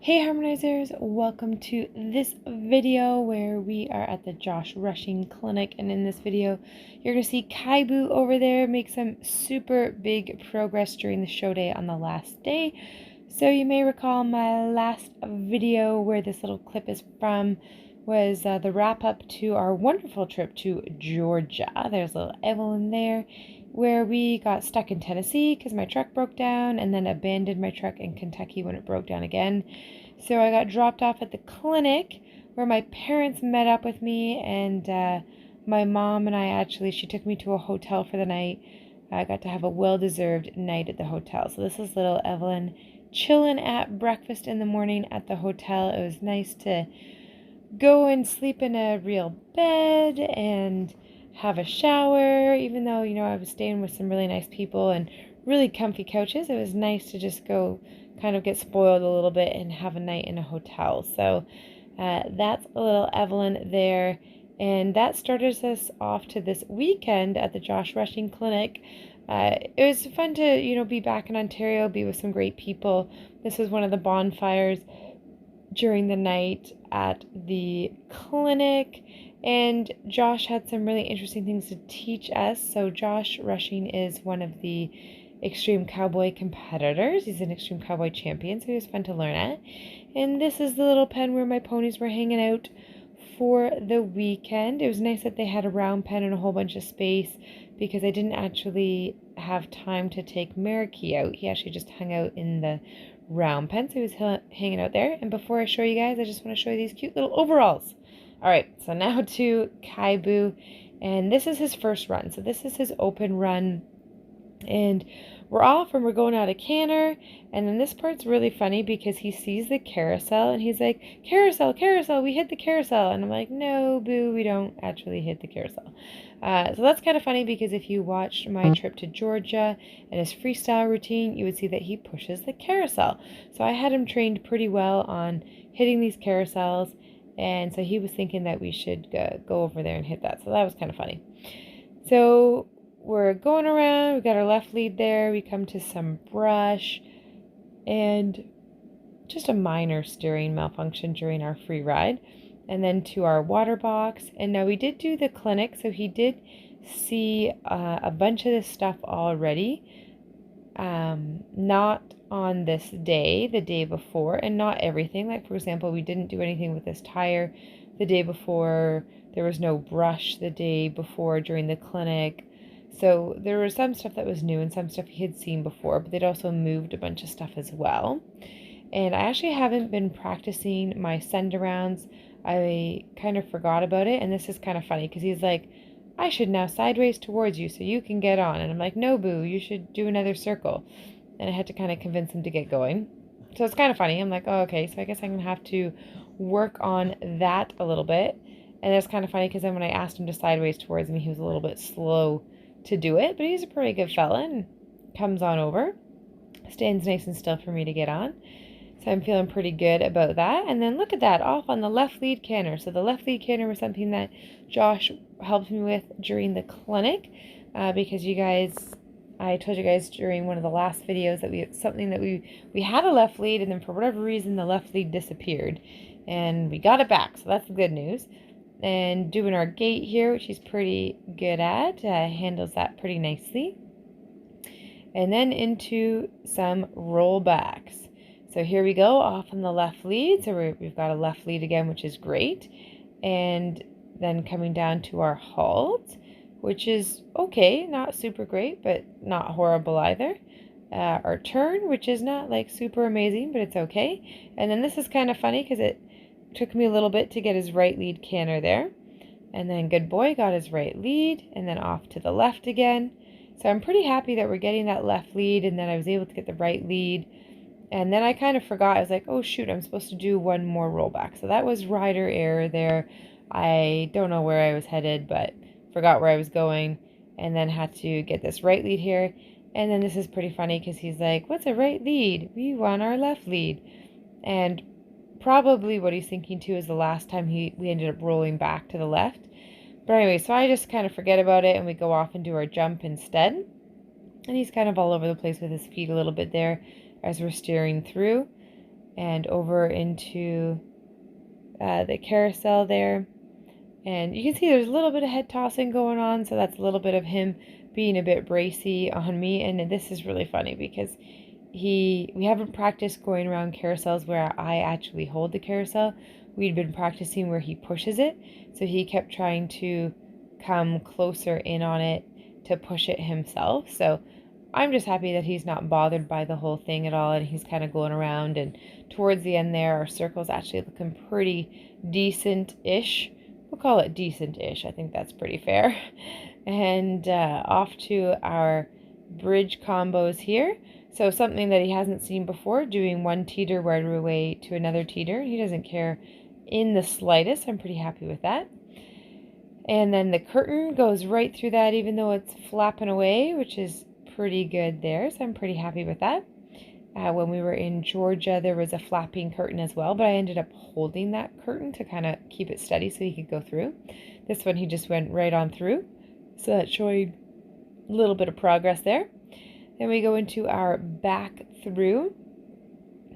Hey Harmonizers, welcome to this video where we are at the Josh Rushing Clinic, and in this video you're going to see Kibou over there make some super big progress during the show day on the last day. So you may recall my last video where this little clip is from was the wrap up to our wonderful trip to Georgia. There's little Evelyn there, where we got stuck in Tennessee because my truck broke down, and then abandoned my truck in Kentucky when it broke down again. So I got dropped off at the clinic where my parents met up with me, and my mom and I she took me to a hotel for the night. I got to have a well-deserved night at the hotel. So this is little Evelyn chilling at breakfast in the morning at the hotel. It was nice to go and sleep in a real bed and have a shower, even though, I was staying with some really nice people and really comfy couches. It was nice to just go kind of get spoiled a little bit and have a night in a hotel. So that's a little Evelyn there. And that started us off to this weekend at the Josh Rushing Clinic. It was fun to, be back in Ontario, be with some great people. This was one of the bonfires during the night at the clinic, and Josh had some really interesting things to teach us. So Josh Rushing is one of the Extreme Cowboy competitors. He's an Extreme Cowboy champion, so he was fun to learn at. And this is the little pen where my ponies were hanging out for the weekend. It was nice that they had a round pen and a whole bunch of space, because I didn't actually have time to take Marikey out. He actually just hung out in the round pen, so he was hanging out there. And before I show you guys, I just want to show you these cute little overalls. All right, so now to Kibou, and this is his first run. So this is his open run, and we're off and we're going out a canter. And then this part's really funny because he sees the carousel and he's like, carousel, carousel, we hit the carousel. And I'm like, no, boo, we don't actually hit the carousel. So that's kind of funny, because if you watched my trip to Georgia and his freestyle routine, you would see that he pushes the carousel. So I had him trained pretty well on hitting these carousels, and so he was thinking that we should go over there and hit that. So that was kind of funny. So we're going around, we got our left lead there, we come to some brush, and just a minor steering malfunction during our free ride. And then to our water box. And now we did do the clinic, so he did see a bunch of this stuff already. Not on this day, the day before, and not everything. Like, for example, we didn't do anything with this tire the day before. There was no brush the day before during the clinic. So there was some stuff that was new and some stuff he had seen before, but they'd also moved a bunch of stuff as well. And I actually haven't been practicing my send-arounds. I kind of forgot about it, and this is kind of funny because he's like, I should now sideways towards you so you can get on. And I'm like, no, boo, you should do another circle. And I had to kind of convince him to get going. So it's kind of funny. I'm like, oh, okay, so I guess I'm going to have to work on that a little bit. And it's kind of funny because then when I asked him to sideways towards me, he was a little bit slow to do it, but he's a pretty good fella and comes on over, stands nice and still for me to get on. So I'm feeling pretty good about that. And then look at that, off on the left lead canter. So the left lead canter was something that Josh helped me with during the clinic, because I told you guys during one of the last videos that we had a left lead, and then for whatever reason the left lead disappeared, and we got it back. So that's the good news. And doing our gate here, which he's pretty good at, handles that pretty nicely. And then into some rollbacks. So here we go, off on the left lead. So we've got a left lead again, which is great. And then coming down to our halt, which is okay, not super great, but not horrible either. Our turn, which is not like super amazing, but it's okay. And then this is kind of funny because it took me a little bit to get his right lead canter there. And then good boy got his right lead, and then off to the left again. So I'm pretty happy that we're getting that left lead, and then I was able to get the right lead. And then I kind of forgot. I was like, oh shoot, I'm supposed to do one more rollback. So that was rider error there. I don't know where I was headed, but forgot where I was going, and then had to get this right lead here. And then this is pretty funny because he's like, what's a right lead? We want our left lead. And probably what he's thinking too is the last time we ended up rolling back to the left. But anyway, so I just kind of forget about it, and we go off and do our jump instead. And he's kind of all over the place with his feet a little bit there as we're steering through. and over into the carousel there. And you can see there's a little bit of head tossing going on, so that's a little bit of him being a bit bracy on me. And this is really funny because we haven't practiced going around carousels where I actually hold the carousel. We'd been practicing where he pushes it, so he kept trying to come closer in on it to push it himself. So I'm just happy that he's not bothered by the whole thing at all, and he's kind of going around. And towards the end there, our circle's actually looking pretty decent-ish. We'll call it decent-ish. I think that's pretty fair. And off to our bridge combos here. So something that he hasn't seen before, doing one teeter right away to another teeter. He doesn't care in the slightest. I'm pretty happy with that. And then the curtain goes right through that, even though it's flapping away, which is pretty good there. So I'm pretty happy with that. When we were in Georgia, there was a flapping curtain as well, but I ended up holding that curtain to kind of keep it steady so he could go through. This one, he just went right on through. So that's showing a little bit of progress there. Then we go into our back through,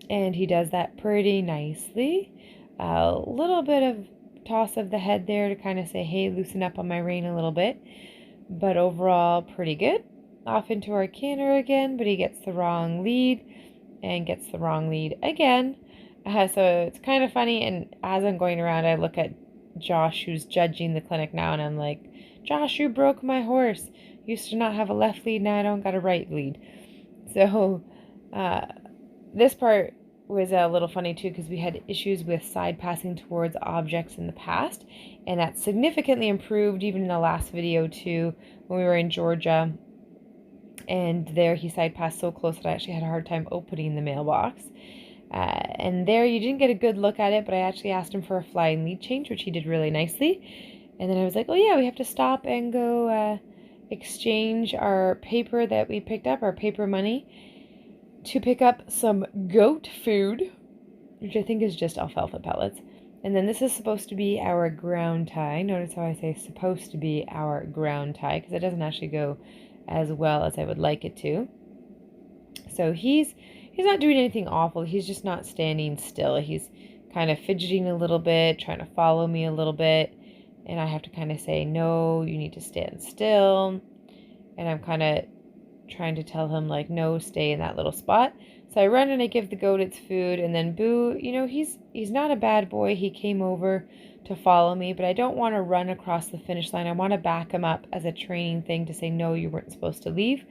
and he does that pretty nicely. A little bit of toss of the head there to kind of say, hey, loosen up on my rein a little bit. But overall, pretty good. Off into our canter again, but he gets the wrong lead and gets the wrong lead again. So it's kind of funny, and as I'm going around, I look at Josh, who's judging the clinic now, and I'm like, Josh, you broke my horse. Used to not have a left lead, now I don't got a right lead. So this part was a little funny too, because we had issues with side passing towards objects in the past, and that significantly improved even in the last video too, when we were in Georgia. And there he side passed so close that I actually had a hard time opening the mailbox. And there you didn't get a good look at it, but I actually asked him for a flying lead change, which he did really nicely. And then I was like, oh yeah, we have to stop and go exchange our paper that we picked up, our paper money, to pick up some goat food, which I think is just alfalfa pellets. And then this is supposed to be our ground tie. Notice how I say supposed to be our ground tie, because it doesn't actually go as well as I would like it to. So he's not doing anything awful. He's just not standing still. He's kind of fidgeting a little bit, trying to follow me a little bit. And I have to kind of say, no, you need to stand still. And I'm kind of trying to tell him, like, no, stay in that little spot. So I run and I give the goat its food. And then Boo, you know, he's not a bad boy. He came over to follow me, but I don't want to run across the finish line. I want to back him up as a training thing to say, no, you weren't supposed to leave.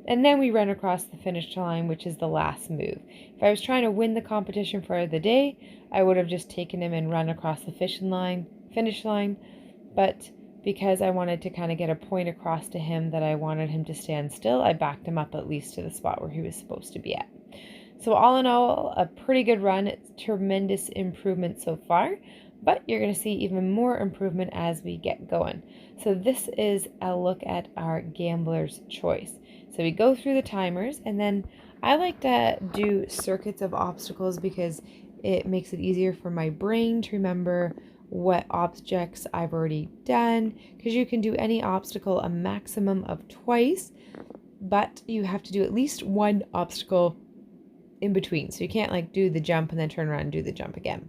And then we run across the finish line, which is the last move. If I was trying to win the competition for the day, I would have just taken him and run across the finish line. But because I wanted to kind of get a point across to him that I wanted him to stand still, I backed him up at least to the spot where he was supposed to be at. So all in all, a pretty good run. It's tremendous improvement so far, but you're going to see even more improvement as we get going. So this is a look at our gambler's choice. So we go through the timers, and then I like to do circuits of obstacles because it makes it easier for my brain to remember what objects I've already done, because you can do any obstacle a maximum of twice, but you have to do at least one obstacle in between. So you can't like do the jump and then turn around and do the jump again.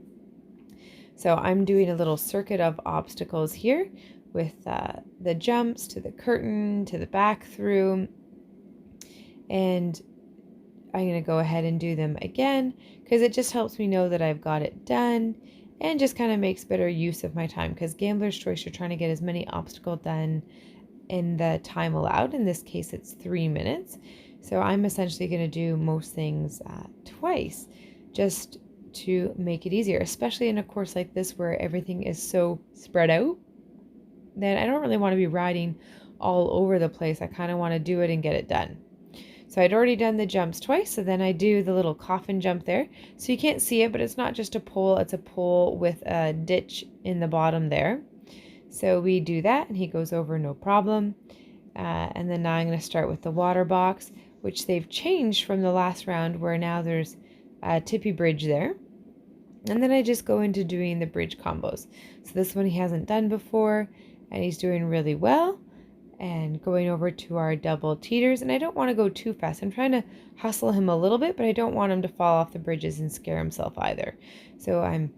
So I'm doing a little circuit of obstacles here with the jumps to the curtain to the back through, and I'm going to go ahead and do them again because it just helps me know that I've got it done, and just kind of makes better use of my time, because Gambler's Choice, you're trying to get as many obstacles done in the time allowed. In this case, it's 3 minutes. So I'm essentially going to do most things twice just to make it easier, especially in a course like this where everything is so spread out. Then I don't really want to be riding all over the place. I kind of want to do it and get it done. So I'd already done the jumps twice, so then I do the little coffin jump there. So you can't see it, but it's not just a pole, it's a pole with a ditch in the bottom there. So we do that, and he goes over no problem. And then now I'm going to start with the water box, which they've changed from the last round, where now there's a tippy bridge there. And then I just go into doing the bridge combos. So this one he hasn't done before, and he's doing really well. and going over to our double teeters. And I don't want to go too fast. I'm trying to hustle him a little bit, but I don't want him to fall off the bridges and scare himself either. So I'm,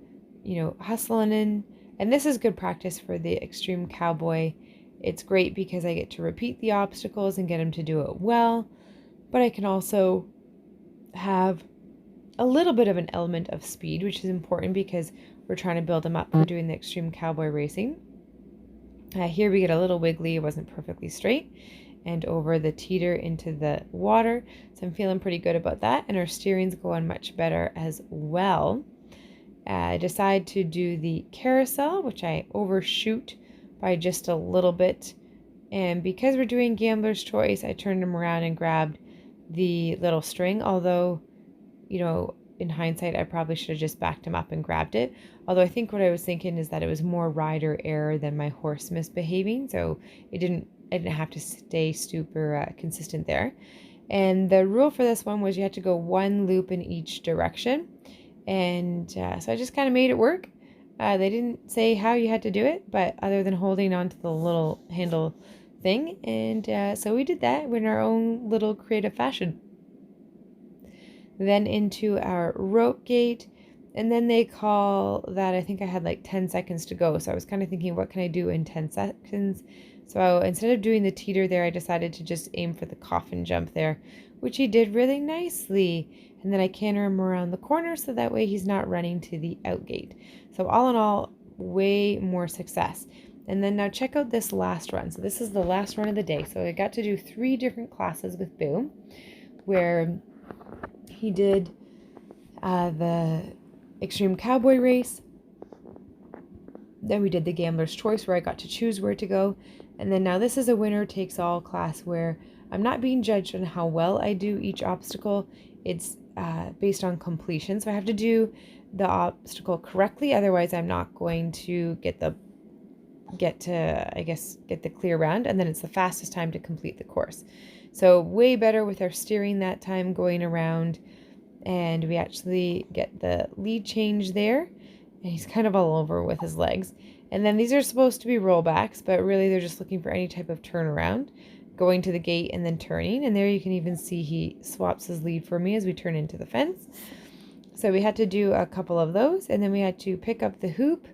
hustling in. And this is good practice for the extreme cowboy. It's great because I get to repeat the obstacles and get him to do it well. But I can also have a little bit of an element of speed, which is important because we're trying to build him up for doing the extreme cowboy racing. Here we get a little wiggly. It wasn't perfectly straight. And over the teeter into the water. So I'm feeling pretty good about that. And our steering's going much better as well. I decide to do the carousel, which I overshoot by just a little bit. And because we're doing Gambler's Choice, I turned him around and grabbed the little string. Although, in hindsight, I probably should have just backed him up and grabbed it. Although I think what I was thinking is that it was more rider error than my horse misbehaving. So I didn't have to stay super consistent there. And the rule for this one was you had to go one loop in each direction. And so I just kind of made it work. They didn't say how you had to do it, but other than holding onto the little handle thing. And so we did that in our own little creative fashion. Then into our rope gate. And then they call that, I think I had like 10 seconds to go. So I was kind of thinking, what can I do in 10 seconds? So instead of doing the teeter there, I decided to just aim for the coffin jump there, which he did really nicely. And then I canter him around the corner so that way he's not running to the out gate. So all in all, way more success. And then now check out this last run. So this is the last run of the day. So I got to do 3 different classes with Boo, where he did the extreme cowboy race. Then we did the Gambler's Choice, where I got to choose where to go. And then now this is a winner takes all class where I'm not being judged on how well I do each obstacle. It's based on completion. So I have to do the obstacle correctly. Otherwise, I'm not going to get the clear round. And then it's the fastest time to complete the course. So way better with our steering that time going around. And we actually get the lead change there. And he's kind of all over with his legs. And then these are supposed to be rollbacks, but really they're just looking for any type of turnaround, going to the gate and then turning. And there you can even see he swaps his lead for me as we turn into the fence. So we had to do a couple of those. And then we had to pick up the hoop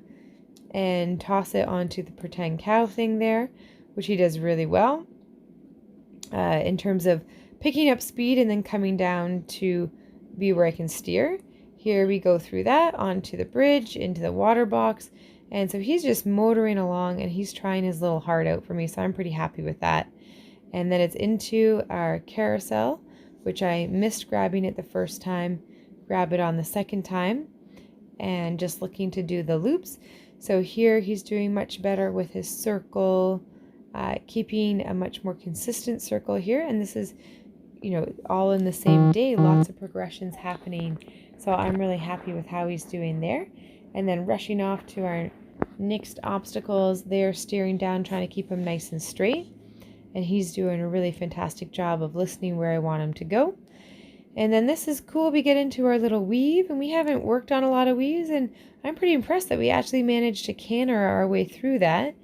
and toss it onto the pretend cow thing there, which he does really well. In terms of picking up speed and then coming down to be where I can steer. Here we go through that onto the bridge, into the water box. And so he's just motoring along and he's trying his little heart out for me. So I'm pretty happy with that. And then it's into our carousel, which I missed grabbing it the first time, grab it on the second time, and just looking to do the loops. So here he's doing much better with his circle, keeping a much more consistent circle here. And this is, all in the same day, lots of progressions happening. So I'm really happy with how he's doing there. And then rushing off to our next obstacles, they're steering down, trying to keep him nice and straight. And he's doing a really fantastic job of listening where I want him to go. And then this is cool. We get into our little weave, and we haven't worked on a lot of weaves. And I'm pretty impressed that we actually managed to canter our way through that.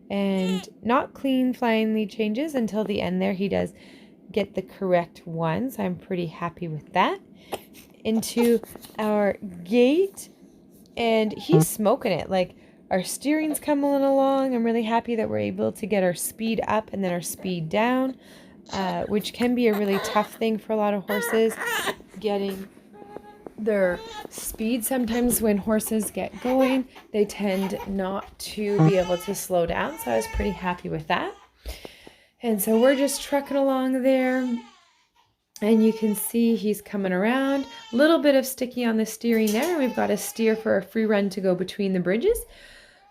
And not clean flying lead changes until the end there. He does get the correct one. So I'm pretty happy with that. Into our gate. And he's smoking it. Like, our steering's coming along. I'm really happy that we're able to get our speed up and then our speed down, which can be a really tough thing for a lot of horses, getting their speed. Sometimes when horses get going, they tend not to be able to slow down. So I was pretty happy with that. And so we're just trucking along there. And you can see he's coming around. A little bit of sticky on the steering there. We've got a steer for a free run to go between the bridges.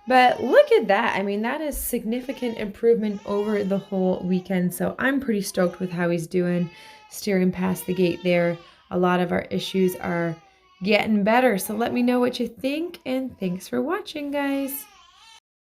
But look at that. I mean, that is significant improvement over the whole weekend. So I'm pretty stoked with how he's doing, steering past the gate there. A lot of our issues are getting better. So let me know what you think. And thanks for watching, guys.